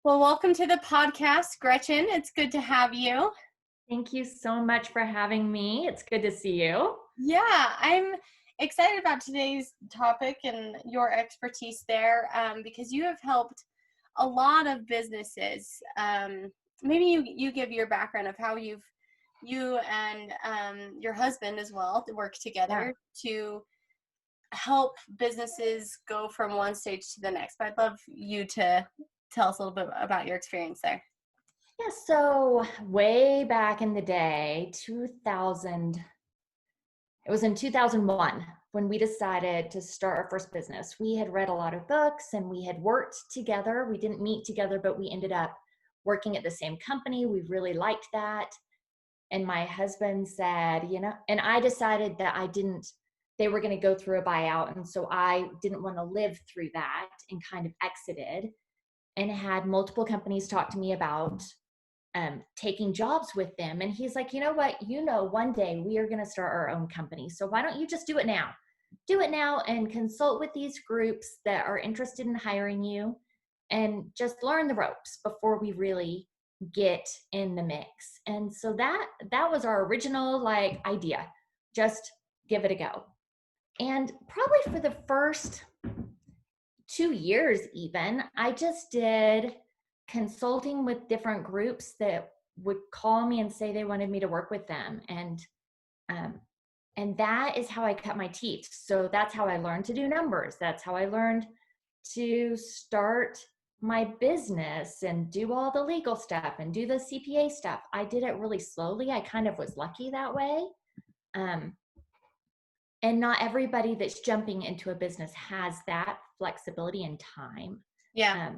Well, welcome to the podcast, Gretchen. It's good to have you. Thank you so much for having me. It's good to see you. Yeah, I'm excited about today's topic and your expertise there because you have helped a lot of businesses. Maybe you give your background of how you and your husband as well work together to help businesses go from one stage to the next. But I'd love you to tell us a little bit about your experience there. Yeah, so way back in the day, 2000, it was in 2001 when we decided to start our first business. We had read a lot of books and we had worked together. We didn't meet together, but we ended up working at the same company. We really liked that. And my husband said, and I decided that they were going to go through a buyout. And so I didn't want to live through that and kind of exited and had multiple companies talk to me about taking jobs with them. And he's like, you know what, one day we are going to start our own company. So why don't you just do it now? Do it now and consult with these groups that are interested in hiring you and just learn the ropes before we really get in the mix. And so that was our original idea. Just give it a go. And probably for the first 2 years even, I just did consulting with different groups that would call me and say they wanted me to work with them. And that is how I cut my teeth. So that's how I learned to do numbers. That's how I learned to start my business and do all the legal stuff and do the CPA stuff. I did it really slowly. I kind of was lucky that way. And not everybody that's jumping into a business has that flexibility and time. Yeah.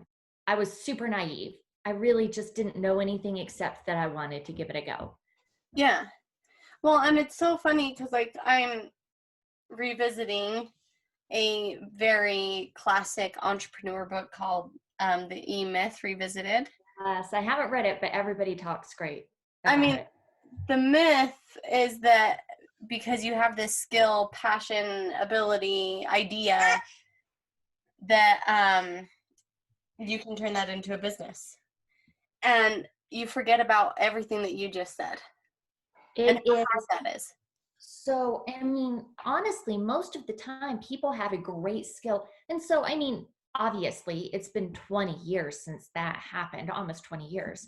I was super naive. I really just didn't know anything except that I wanted to give it a go. Yeah. Well, and it's so funny because I'm revisiting a very classic entrepreneur book called the EMyth Revisited. Yes, I haven't read it, but everybody talks great about it. The myth is that because you have this skill, passion, ability, idea, that you can turn that into a business. And you forget about everything that you just said. And how hard that is. So, honestly, most of the time people have a great skill. And so, obviously it's been 20 years since that happened, almost 20 years.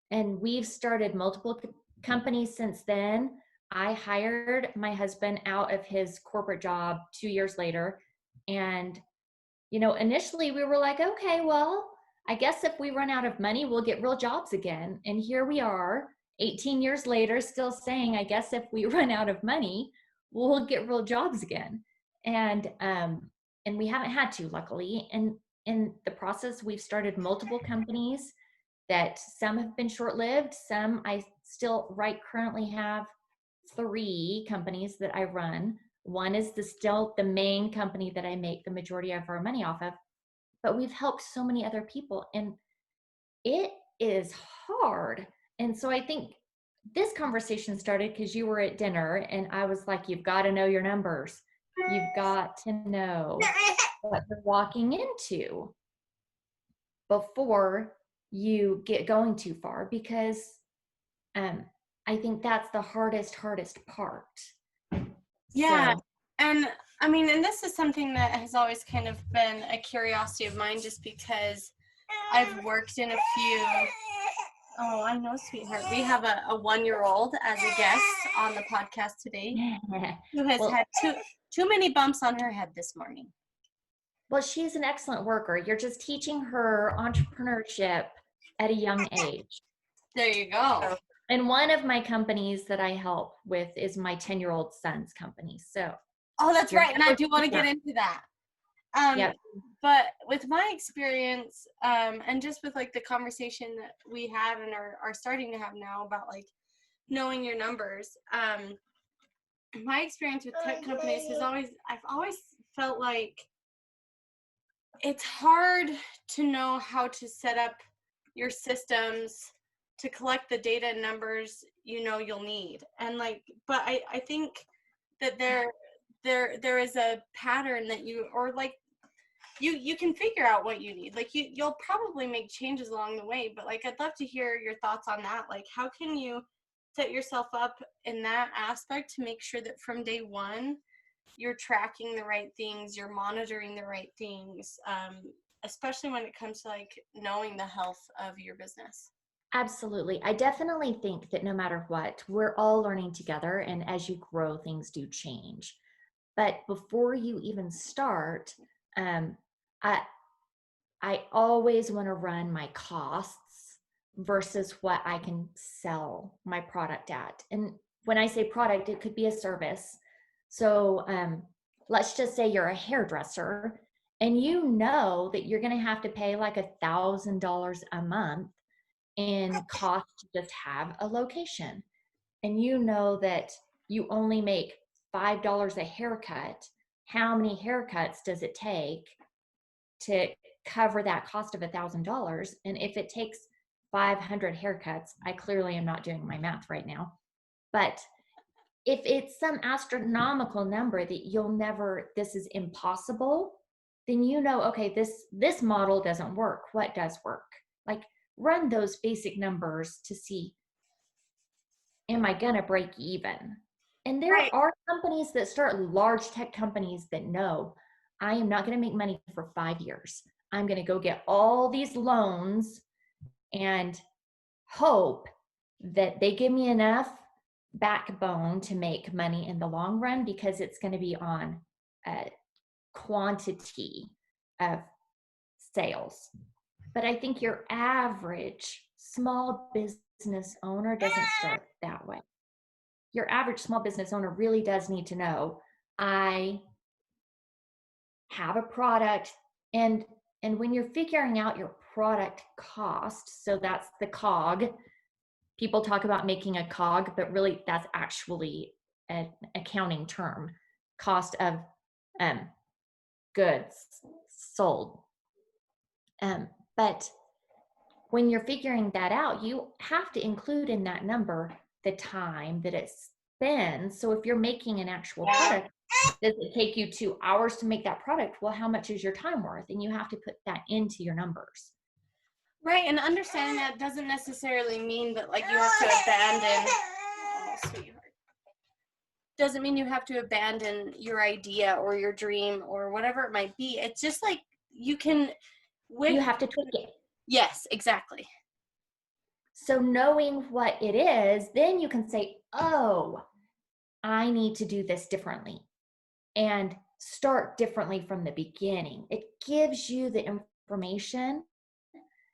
And we've started multiple companies since then. I hired my husband out of his corporate job 2 years later. And, initially we were like, okay, well, I guess if we run out of money, we'll get real jobs again. And here we are 18 years later, still saying, I guess if we run out of money, we'll get real jobs again. And we haven't had to, luckily. And in the process, we've started multiple companies that some have been short-lived. Some I still currently have 3 companies that I run. One is still the main company that I make the majority of our money off of. But we've helped so many other people, and it is hard. And so I think this conversation started because you were at dinner and I was like, you've got to know your numbers. You've got to know what you're walking into before you get going too far, because I think that's the hardest part. Yeah. So. And this is something that has always kind of been a curiosity of mine, just because I've worked in a few. Oh, I know, sweetheart. We have a 1-year-old as a guest on the podcast today who has had too many bumps on her head this morning. Well, she's an excellent worker. You're just teaching her entrepreneurship at a young age. There you go. And one of my companies that I help with is my 10-year-old son's company. So. Oh, that's right. And I do want to get into that. Yep. But with my experience, and just with the conversation that we had and are starting to have now about knowing your numbers, my experience with tech companies I've always felt like it's hard to know how to set up your systems to collect the data and numbers you'll need. And but I think that there is a pattern that you can figure out what you need. Like you'll probably make changes along the way, but like I'd love to hear your thoughts on that. Like how can you set yourself up in that aspect to make sure that from day one you're tracking the right things, you're monitoring the right things, especially when it comes to like knowing the health of your business? Absolutely. I definitely think that no matter what, we're all learning together, and as you grow, things do change. But before you even start, um, I I always want to run my costs versus what I can sell my product at. And when I say product, it could be a service. So let's just say you're a hairdresser and you know that you're going to have to pay like $1,000 a month in cost to just have a location. And you know that you only make $5 a haircut. How many haircuts does it take to cover that cost of $1,000? And if it takes 500 haircuts, I clearly am not doing my math right now. But if it's some astronomical number that you'll never, this is impossible, then you know, okay, this model doesn't work. What does work? Like run those basic numbers to see, am I gonna break even? And there Right. are companies that start, large tech companies that know, I am not gonna make money for 5 years. I'm gonna go get all these loans and hope that they give me enough backbone to make money in the long run, because it's gonna be on a quantity of sales. But I think your average small business owner doesn't start that way. Your average small business owner really does need to know, I have a product, and when you're figuring out your product cost, so that's the cog. People talk about making a cog, but really that's actually an accounting term, cost of goods sold. But when you're figuring that out, you have to include in that number the time that it spends. So if you're making an actual product, does it take you 2 hours to make that product? Well, how much is your time worth? And you have to put that into your numbers. Right, and understanding that doesn't necessarily mean that like you have to abandon, oh, sweetheart. Doesn't mean you have to abandon your idea or your dream or whatever it might be. It's just like you can, you have to tweak it. Yes, exactly. So knowing what it is, then you can say, oh, I need to do this differently, and start differently from the beginning. It gives you the information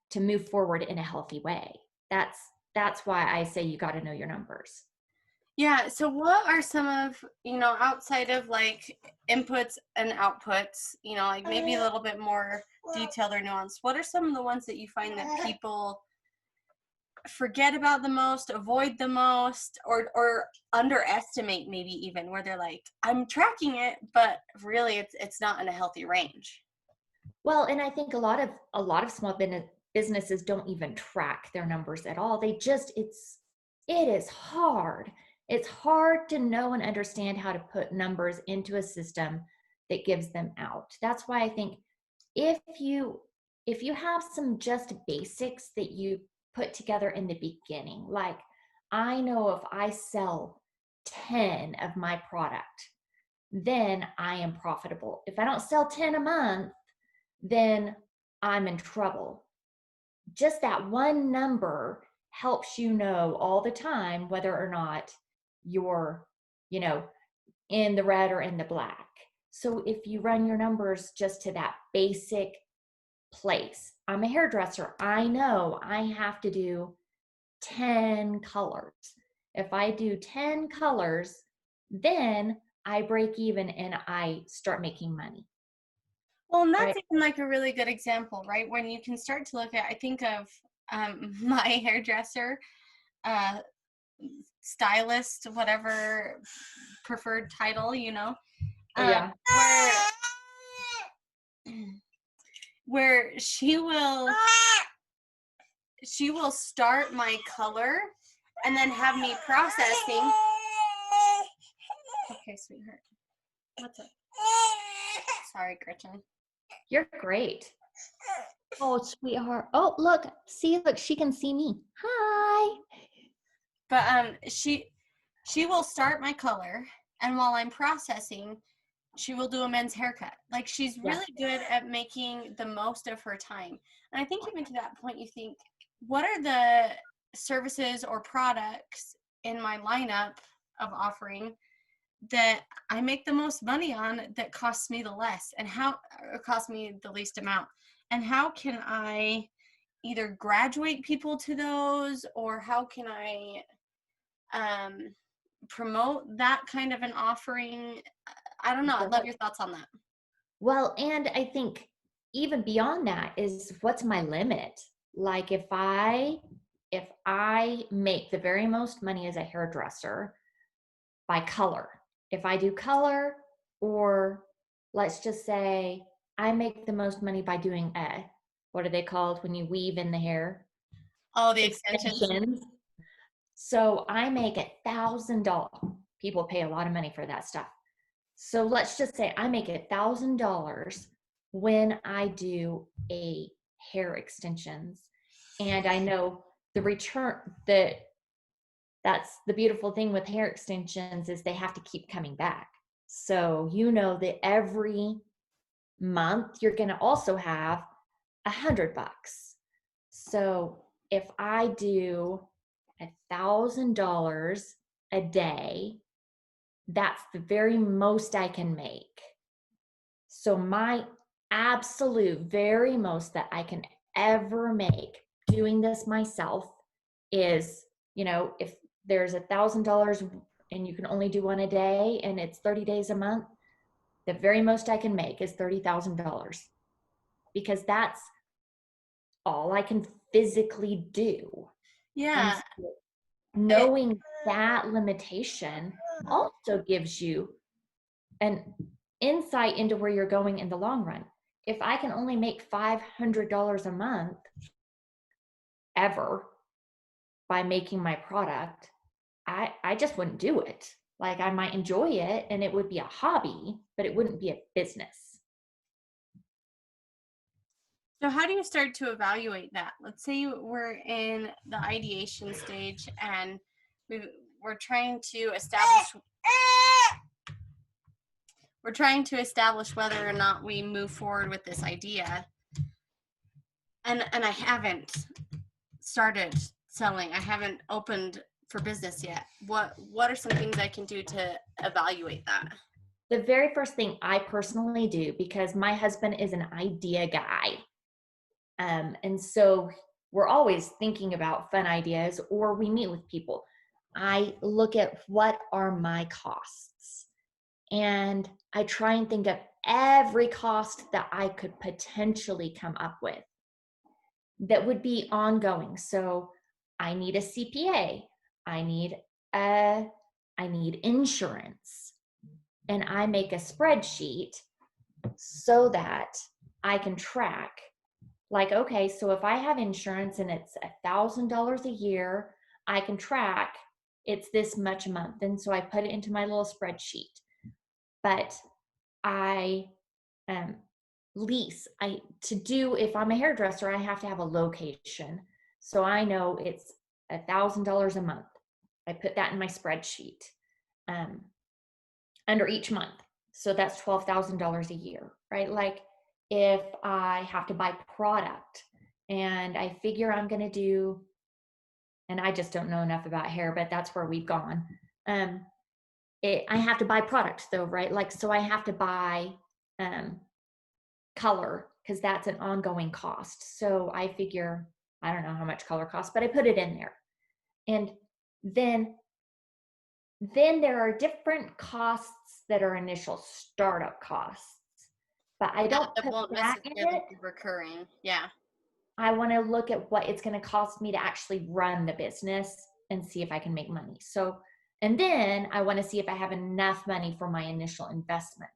to move forward in a healthy way. That's why I say you got to know your numbers. Yeah. So what are some of, outside of like inputs and outputs, like maybe a little bit more detailed or nuanced, what are some of the ones that you find that people forget about the most, avoid the most, or underestimate, maybe even, where they're like, I'm tracking it, but really it's not in a healthy range? Well, and I think a lot of small businesses don't even track their numbers at all. It is hard. It's hard to know and understand how to put numbers into a system that gives them out. That's why I think if you have some just basics that you put together in the beginning, like I know if I sell 10 of my product, then I am profitable. If I don't sell 10 a month, then I'm in trouble. Just that one number helps you know all the time whether or not you're, in the red or in the black. So if you run your numbers just to that basic place, I'm a hairdresser, I know I have to do 10 colors. If I do 10 colors, then I break even and I start making money. Well, and that's Right? even like a really good example, right? When you can start to look at, I think of my hairdresser, stylist, whatever preferred title, Yeah. Where she will start my color and then have me processing. Okay, sweetheart. What's up? Sorry, Gretchen. You're great. Oh, sweetheart. Oh, look, she can see me. Hi. But she will start my color, and while I'm processing, she will do a men's haircut. Like, she's really good at making the most of her time. And I think even to that point, you think, what are the services or products in my lineup of offering that I make the most money on that costs me the less, and how it costs me the least amount? And how can I either graduate people to those, or how can I promote that kind of an offering? I don't know. I'd love your thoughts on that. Well, and I think even beyond that is, what's my limit? Like, if I make the very most money as a hairdresser by color, if I do color, or let's just say I make the most money by doing what are they called when you weave in the hair? Oh, the extensions. So I make $1,000. People pay a lot of money for that stuff. So let's just say I make $1,000 when I do a hair extensions, and I know the return, that's the beautiful thing with hair extensions, is they have to keep coming back. So you know that every month you're going to also have $100. So if I do $1,000 a day, that's the very most I can make. So my absolute very most that I can ever make doing this myself is, if there's $1,000 and you can only do one a day and it's 30 days a month, the very most I can make is $30,000, because that's all I can physically do. Yeah. And so knowing that limitation also gives you an insight into where you're going in the long run. If I can only make $500 a month ever by making my product, I just wouldn't do it. Like, I might enjoy it and it would be a hobby, but it wouldn't be a business. So how do you start to evaluate that? Let's say we're in the ideation stage and we're trying to establish whether or not we move forward with this idea. And I haven't started selling. I haven't opened for business yet. What are some things I can do to evaluate that? The very first thing I personally do, because my husband is an idea guy, and so we're always thinking about fun ideas, or we meet with people. I look at what are my costs, and I try and think of every cost that I could potentially come up with that would be ongoing. So I need a CPA, I need insurance, and I make a spreadsheet so that I can track, like, okay, so if I have insurance and it's $1,000 a year, I can track it's this much a month. And so I put it into my little spreadsheet. But I if I'm a hairdresser, I have to have a location. So I know it's $1,000 a month. I put that in my spreadsheet under each month. So that's $12,000 a year, right? Like, if I have to buy product and I figure I'm going to do, and I just don't know enough about hair, but that's where we've gone. I have to buy product though, right? Like, so I have to buy color, because that's an ongoing cost. So I figure, I don't know how much color costs, but I put it in there. And then there are different costs that are initial startup costs. But I don't put that in it. Recurring. Yeah. I want to look at what it's going to cost me to actually run the business and see if I can make money. So, and then I want to see if I have enough money for my initial investment.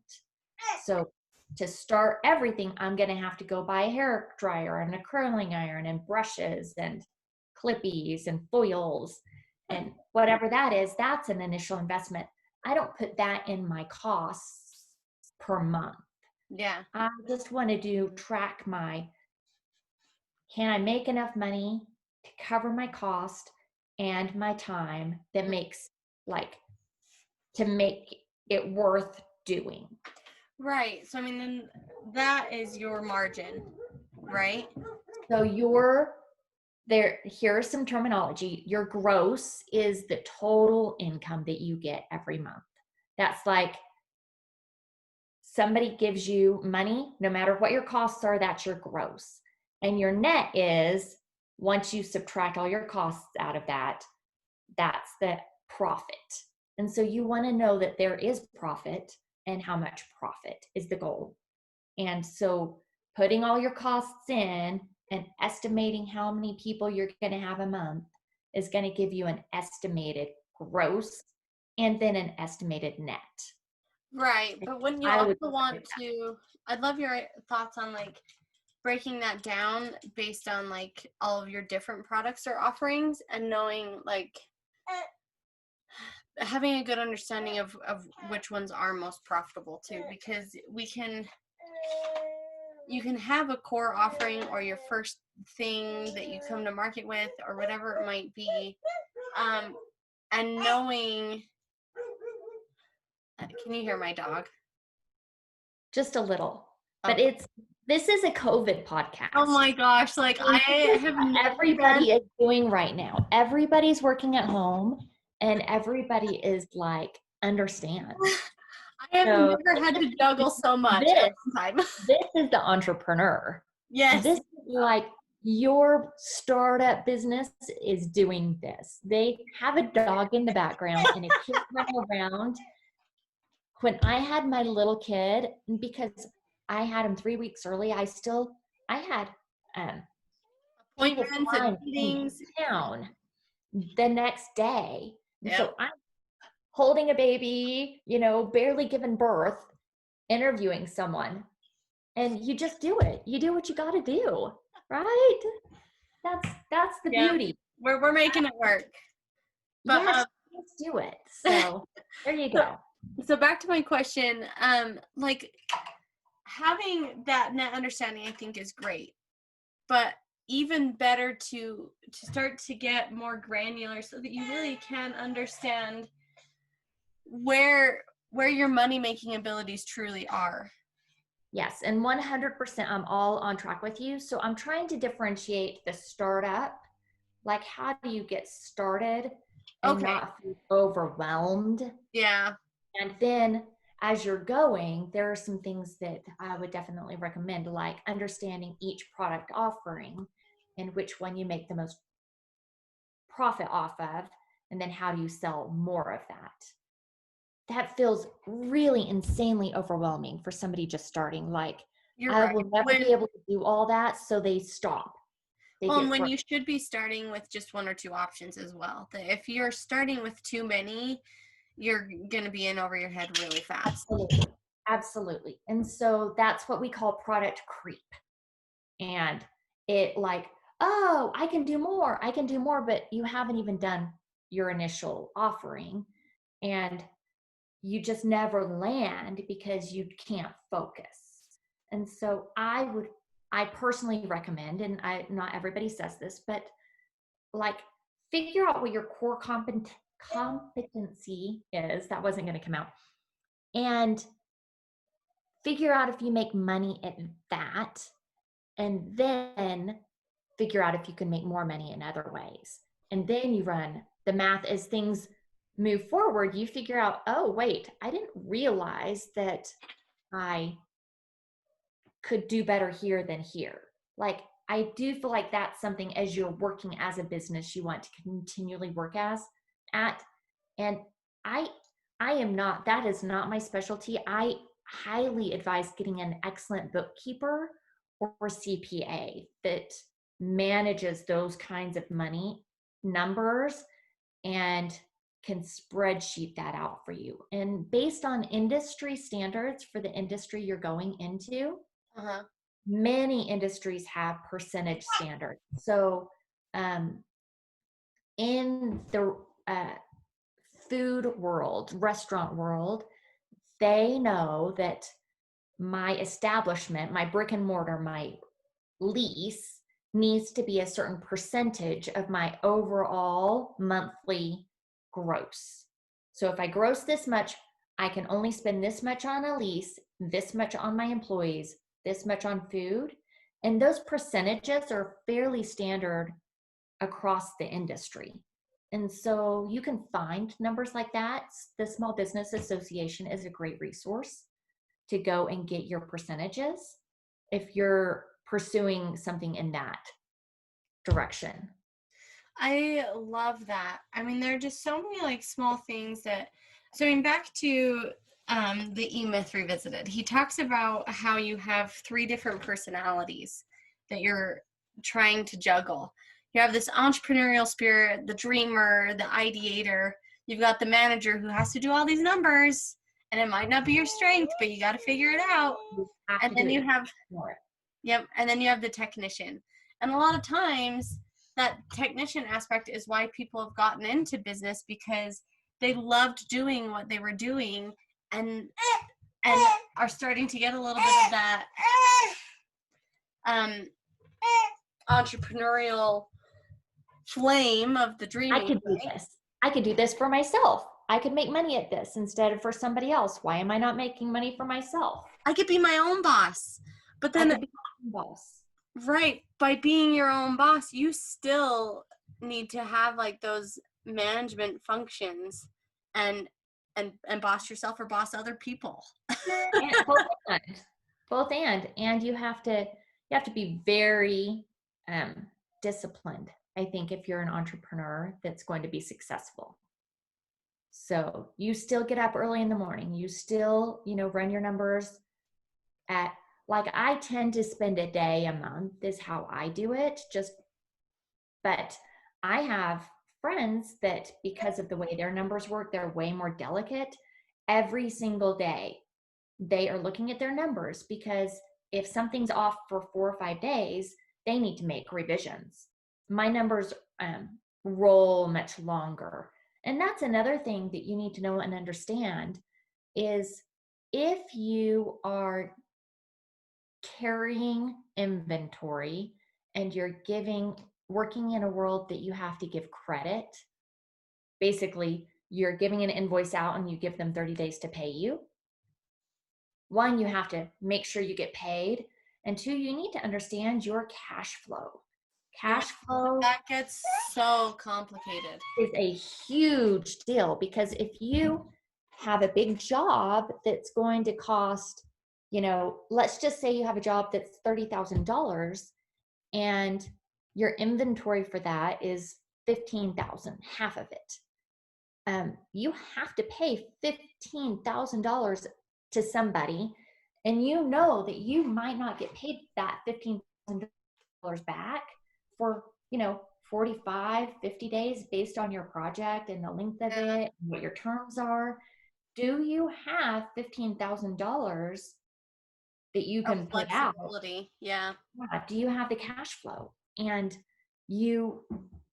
So to start everything, I'm going to have to go buy a hair dryer and a curling iron and brushes and clippies and foils and whatever that is. That's an initial investment. I don't put that in my costs per month. Yeah. I just want to track can I make enough money to cover my cost and my time that makes to make it worth doing. Right. So, I mean, then that is your margin, right? So here's some terminology. Your gross is the total income that you get every month. That's like somebody gives you money, no matter what your costs are, that's your gross. And your net is, once you subtract all your costs out of that, that's the profit. And so you want to know that there is profit and how much profit is the goal. And so putting all your costs in and estimating how many people you're going to have a month is going to give you an estimated gross and then an estimated net. Right. But wouldn't you also want to, I'd love your thoughts on like breaking that down based on like all of your different products or offerings, and knowing like having a good understanding of which ones are most profitable too, because you can have a core offering or your first thing that you come to market with or whatever it might be, and knowing, can you hear my dog? Just a little. But this is a COVID podcast. Oh my gosh, like I have everybody is doing right now. Everybody's working at home and everybody is like, understand. I have never had to juggle so much at one time. This is the entrepreneur. Yes. This is like your startup business is doing this. They have a dog in the background and a kid running around. When I had my little kid, because I had him 3 weeks early, I had appointments and meetings in town the next day. Yep. So I'm holding a baby, barely given birth, interviewing someone, and you just do it. You do what you got to do, right? That's the beauty. We're making it work. But yes, let's do it. So there you go. So back to my question, like having that net understanding I think is great, but even better to start to get more granular so that you really can understand where your money making abilities truly are. Yes, and 100% I'm all on track with you. So I'm trying to differentiate the startup, like how do you get started and not feel overwhelmed? Yeah. And then as you're going, there are some things that I would definitely recommend, like understanding each product offering and which one you make the most profit off of, and then how do you sell more of that. That feels really insanely overwhelming for somebody just starting. Like, I will never be able to do all that, so they stop. Well, when you should be starting with just one or two options as well. If you're starting with too many, you're going to be in over your head really fast. Absolutely. And so that's what we call product creep. And it like, oh, I can do more, but you haven't even done your initial offering. And you just never land because you can't focus. And so I personally recommend, and not everybody says this, but like figure out what your core competency is. That wasn't going to come out. And figure out if you make money at that, and then figure out if you can make more money in other ways. And then you run the math as things move forward. You figure out, oh, wait, I didn't realize that I could do better here than here. Like, I do feel like that's something as you're working as a business, you want to continually work at. And that is not my specialty. I highly advise getting an excellent bookkeeper or CPA that manages those kinds of money numbers and can spreadsheet that out for you. And based on industry standards for the industry you're going into, many industries have percentage standards. So in the food world, restaurant world, they know that my establishment, my brick and mortar, my lease needs to be a certain percentage of my overall monthly gross. So if I gross this much, I can only spend this much on a lease, this much on my employees, this much on food. And those percentages are fairly standard across the industry. And so you can find numbers like that. The Small Business Association is a great resource to go and get your percentages if you're pursuing something in that direction. I love that. I mean, there are just so many like small things that, so going back to the EMyth Revisited, he talks about how you have 3 different personalities that you're trying to juggle. You have this entrepreneurial spirit, the dreamer, the ideator. You've got the manager who has to do all these numbers, and it might not be your strength, but you got to figure it out. And then you have, and then you have the technician. And a lot of times that technician aspect is why people have gotten into business, because they loved doing what they were doing and are starting to get a little bit of that entrepreneurial flame of the dreaming. I could do this. I could do this for myself. I could make money at this instead of for somebody else. Why am I not making money for myself? I could be my own boss. But then, I could be my own boss. Right. By being your own boss, you still need to have like those management functions and boss yourself or boss other people. Both and you have to be very disciplined, I think, if you're an entrepreneur that's going to be successful. So you still get up early in the morning, you still, run your numbers at, like, I tend to spend a day a month is how I do it, but I have friends that, because of the way their numbers work, they're way more delicate. Every single day they are looking at their numbers, because if something's off for 4 or 5 days, they need to make revisions. My numbers roll much longer. And that's another thing that you need to know and understand is, if you are carrying inventory and you're working in a world that you have to give credit, basically you're giving an invoice out and you give them 30 days to pay you. 1, you have to make sure you get paid. And 2, you need to understand your cash flow. Cash flow, that gets so complicated, is a huge deal, because if you have a big job that's going to cost, let's just say you have a job that's $30,000 and your inventory for that is $15,000, half of it. You have to pay $15,000 to somebody, and you know that you might not get paid that $15,000 back for 45, 50 days based on your project and the length of it and what your terms are. Do you have $15,000 that you can put out? Yeah. Do you have the cash flow? And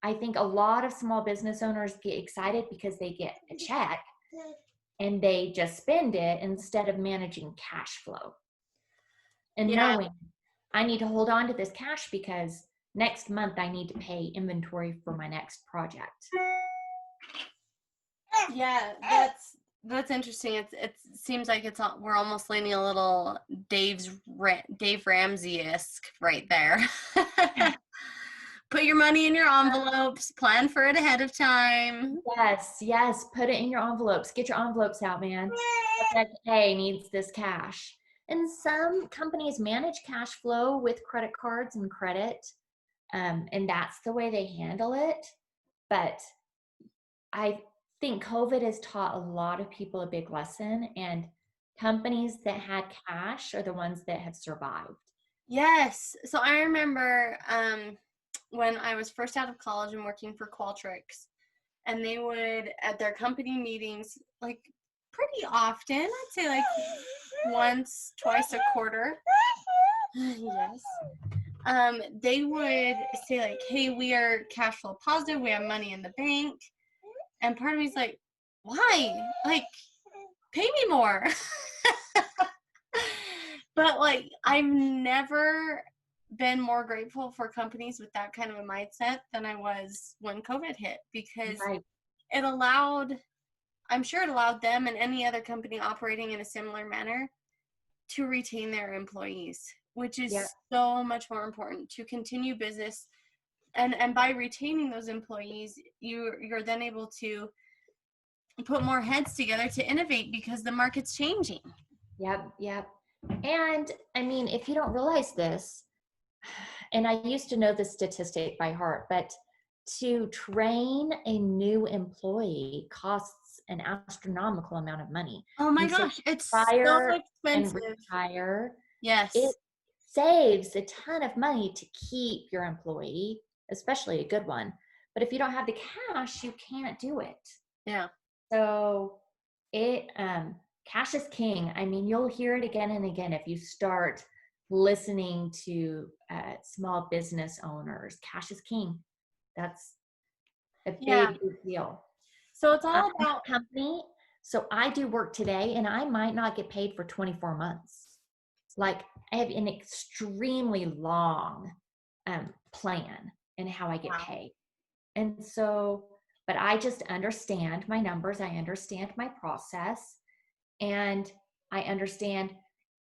I think a lot of small business owners get excited because they get a check and they just spend it instead of managing cash flow and knowing, I need to hold on to this cash because next month I need to pay inventory for my next project. Yeah, that's interesting. It seems like we're almost leaning a little Dave Ramsey-esque right there. Put your money in your envelopes, plan for it ahead of time. Yes, put it in your envelopes. Get your envelopes out, man. Hey, needs this cash. And some companies manage cash flow with credit cards and credit, and that's the way they handle it. But I think COVID has taught a lot of people a big lesson, and companies that had cash are the ones that have survived. Yes. So I remember when I was first out of college and working for Qualtrics, and they would, at their company meetings, like pretty often, I'd say like once, twice a quarter. Yes. They would say like, hey, we are cash flow positive. We have money in the bank. And part of me is like, why? Like, pay me more. But like, I've never been more grateful for companies with that kind of a mindset than I was when COVID hit, because Right. it allowed, I'm sure it allowed them and any other company operating in a similar manner to retain their employees, which is Yeah. so much more important to continue business. And by retaining those employees, you're then able to put more heads together to innovate because the market's changing. Yep. Yep. And I mean, if you don't realize this, and I used to know this statistic by heart, but to train a new employee costs an astronomical amount of money. Oh my You say gosh, it's so fire and expensive. retire. It Yes. saves a ton of money to keep your employee, especially a good one. But if you don't have the cash, you can't do it. Yeah. So it cash is king. I mean, you'll hear it again and again if you start listening to small business owners. Cash is king. That's a Yeah. big deal. So it's I'm all a about, company, so I do work today and I might not get paid for 24 months. Like I have an extremely long plan in how I get wow. paid. And so, but I just understand my numbers. I understand my process, and I understand,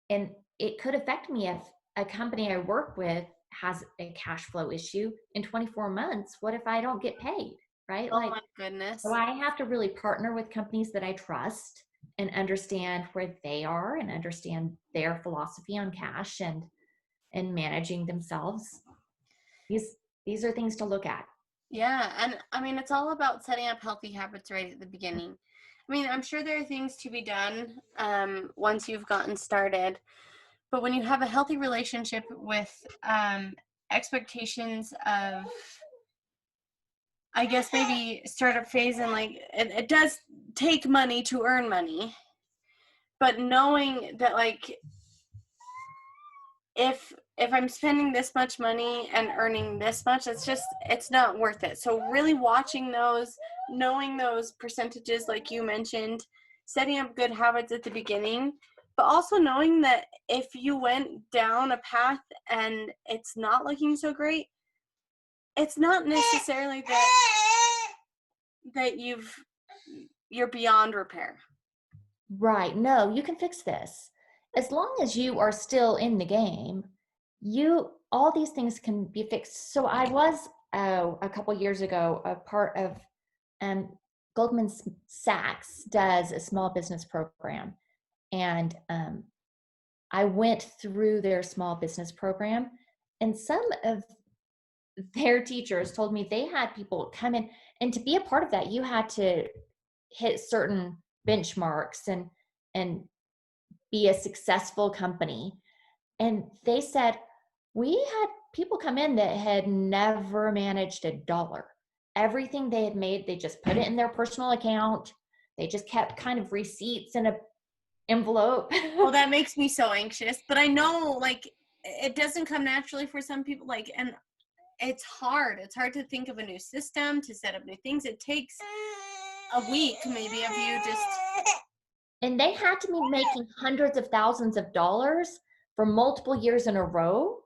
and it could affect me if a company I work with has a cash flow issue in 24 months. What if I don't get paid? Right? Oh Like, my goodness. so I have to really partner with companies that I trust and understand where they are and understand their philosophy on cash and managing themselves. These these are things to look at. Yeah. And I mean, it's all about setting up healthy habits right at the beginning. I mean, I'm sure there are things to be done once you've gotten started. But when you have a healthy relationship with expectations of, I guess, maybe startup phase, and like it does take money to earn money, but knowing that like if I'm spending this much money and earning this much, it's not worth it. So really watching those, knowing those percentages like you mentioned, setting up good habits at the beginning, but also knowing that if you went down a path and it's not looking so great, it's not necessarily that you're beyond repair. Right. No, you can fix this. As long as you are still in the game, all these things can be fixed. So I was a couple years ago a part of um, Goldman Sachs does a small business program, and I went through their small business program, and some of their teachers told me they had people come in, and to be a part of that, you had to hit certain benchmarks and be a successful company. And they said we had people come in that had never managed a dollar. Everything they had made, they just put it in their personal account. They just kept kind of receipts in a envelope. Well, that makes me so anxious, but I know like it doesn't come naturally for some people, like, and it's hard to think of a new system, to set up new things. It takes a week maybe of you just, And they had to be making hundreds of thousands of dollars for multiple years in a row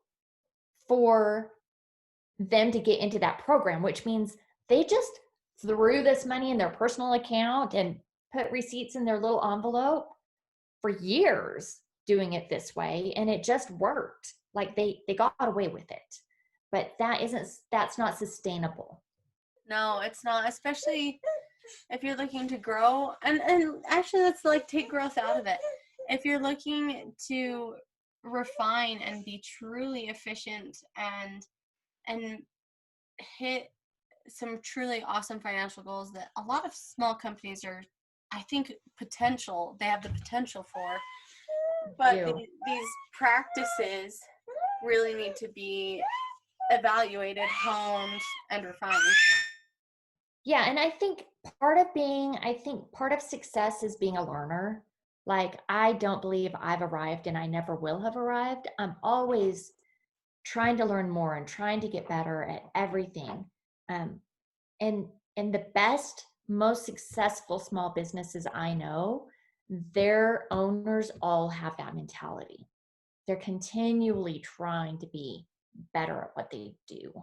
for them to get into that program, which means they just threw this money in their personal account and put receipts in their little envelope for years doing it this way, and it just worked. Like they got away with it. But that's not sustainable. no, it's not, especially if you're looking to grow. And actually, let's like take growth out of it. If you're looking to refine and be truly efficient and hit some truly awesome financial goals that a lot of small companies are, I think, they have the potential for, but these practices really need to be evaluated, honed, and refined. Yeah, and I think part of success is being a learner. Like I don't believe I've arrived and I never will have arrived. I'm always trying to learn more and trying to get better at everything. Um, and the best, most successful small businesses I know, their owners all have that mentality. They're continually trying to be better at what they do.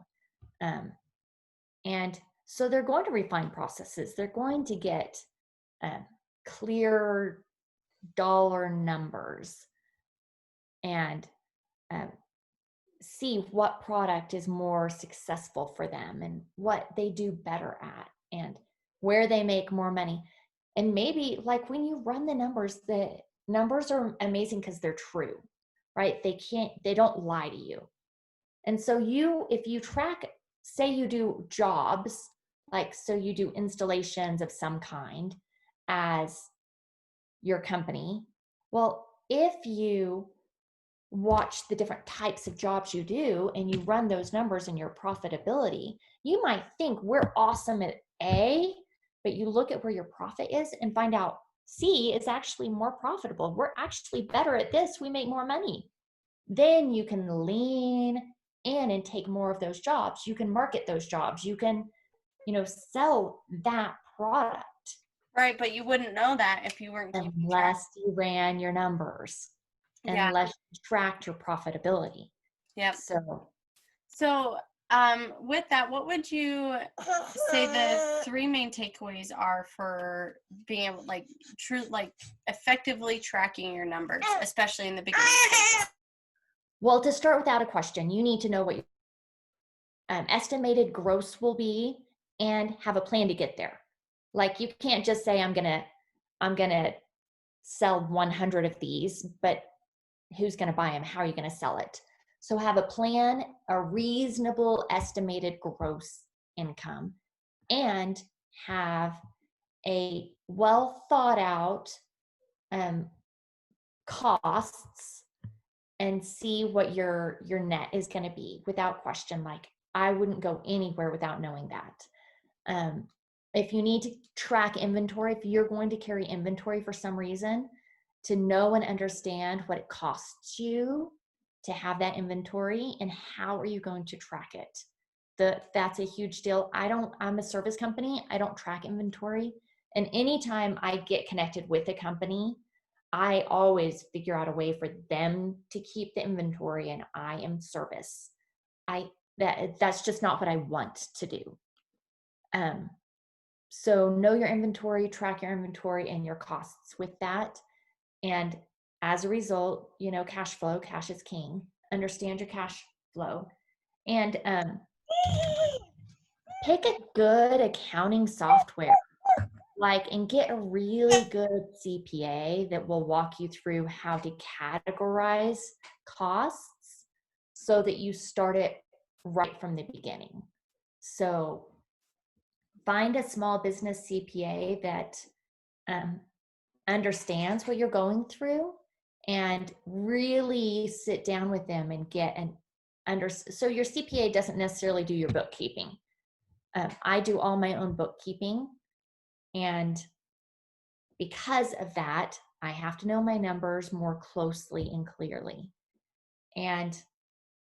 And so they're going to refine processes. They're going to get clear dollar numbers and see what product is more successful for them and what they do better at and where they make more money. And maybe like when you run the numbers are amazing because they're true, right? They don't lie to you. And so if you track, say you do jobs, like, so you do installations of some kind as your company. Well, if you watch the different types of jobs you do and you run those numbers in your profitability, you might think we're awesome at A, but you look at where your profit is and find out C is actually more profitable. We're actually better at this. We make more money. Then you can lean in and take more of those jobs. You can market those jobs. You can, sell that product. Right, but you wouldn't know that if you weren't keeping track. Unless you ran your numbers, unless you tracked your profitability. Yeah. So with that, what would you say the 3 main takeaways are for being able, effectively tracking your numbers, especially in the beginning stages? Well, to start without a question, you need to know what your estimated gross will be and have a plan to get there. Like, you can't just say, I'm gonna sell 100 of these, but who's gonna buy them? How are you gonna sell it? So have a plan, a reasonable estimated gross income, and have a well thought out costs, and see what your net is going to be without question. Like, I wouldn't go anywhere without knowing that. If you need to track inventory, if you're going to carry inventory for some reason, to know and understand what it costs you to have that inventory and how are you going to track it. That's a huge deal. I'm a service company. I don't track inventory. And anytime I get connected with a company, I always figure out a way for them to keep the inventory, and I am service. That's just not what I want to do. So know your inventory, track your inventory and your costs with that. And as a result, cash flow, cash is king. Understand your cash flow. And pick a good accounting software. And get a really good CPA that will walk you through how to categorize costs so that you start it right from the beginning. So find a small business CPA that understands what you're going through, and really sit down with them and so your CPA doesn't necessarily do your bookkeeping. I do all my own bookkeeping. And because of that, I have to know my numbers more closely and clearly. And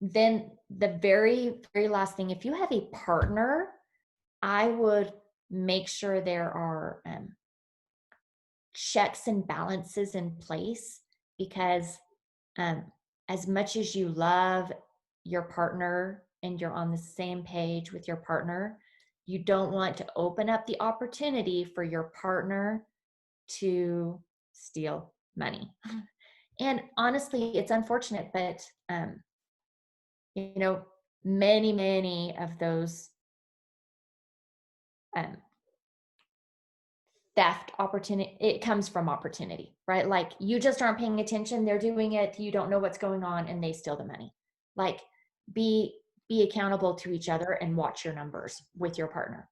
then the very, very last thing, if you have a partner, I would make sure there are checks and balances in place, because as much as you love your partner and you're on the same page with your partner, you don't want to open up the opportunity for your partner to steal money. And honestly, it's unfortunate, but many of those theft opportunity, it comes from opportunity, right? Like, you just aren't paying attention, they're doing it, you don't know what's going on, and they steal the money. Like, be accountable to each other and watch your numbers with your partner.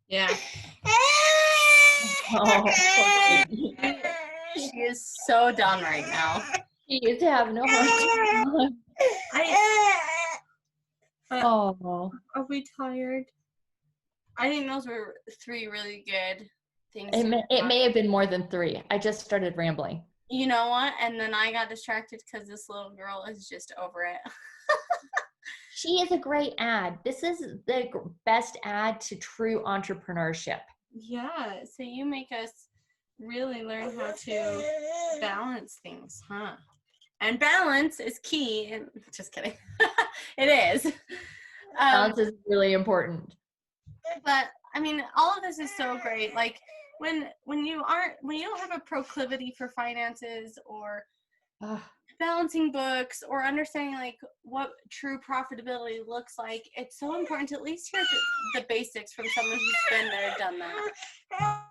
Yeah. She is so done right now. She is having a hard time. Are we tired? I think those were 3 really good things. It may have been more than 3. I just started rambling. You know what? And then I got distracted because this little girl is just over it. She is a great ad. This is the best ad to true entrepreneurship. Yeah. So you make us really learn how to balance things, huh? And balance is key. And just kidding. It is. Balance is really important. But I mean, all of this is so great. Like when you don't have a proclivity for finances or balancing books or understanding like what true profitability looks like, it's so important to at least hear the basics from someone who's been there, done that.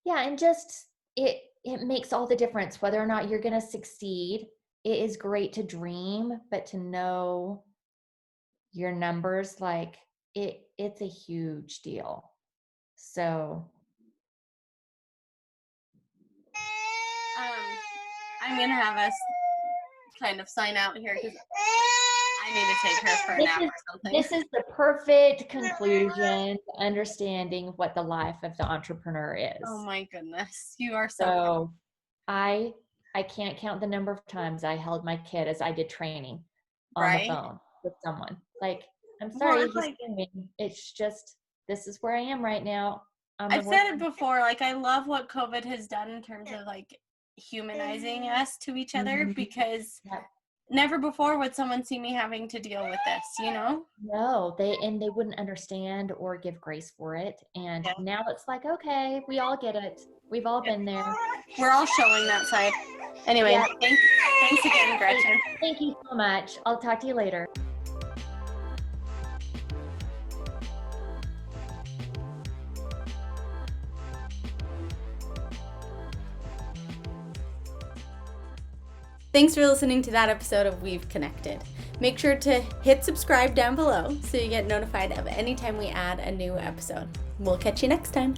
Yeah, and just it makes all the difference whether or not you're going to succeed. It is great to dream, but to know your numbers, like it's a huge deal. So I'm gonna have us kind of sign out here because I need to take her for a nap or something. This is the perfect conclusion, understanding what the life of the entrepreneur is. Oh my goodness, you are so I can't count the number of times I held my kid as I did training on the phone with someone. Like, I'm sorry, he's screaming. It's just, this is where I am right now. I've said it before, like, I love what COVID has done in terms of like humanizing us to each other, because never before would someone see me having to deal with this, you know? No, they wouldn't understand or give grace for it. And now it's like, okay, we all get it. We've all been there. We're all showing that side. Anyway, thanks again, Gretchen. Thank you so much. I'll talk to you later. Thanks for listening to that episode of We've Connected. Make sure to hit subscribe down below so you get notified of any time we add a new episode. We'll catch you next time.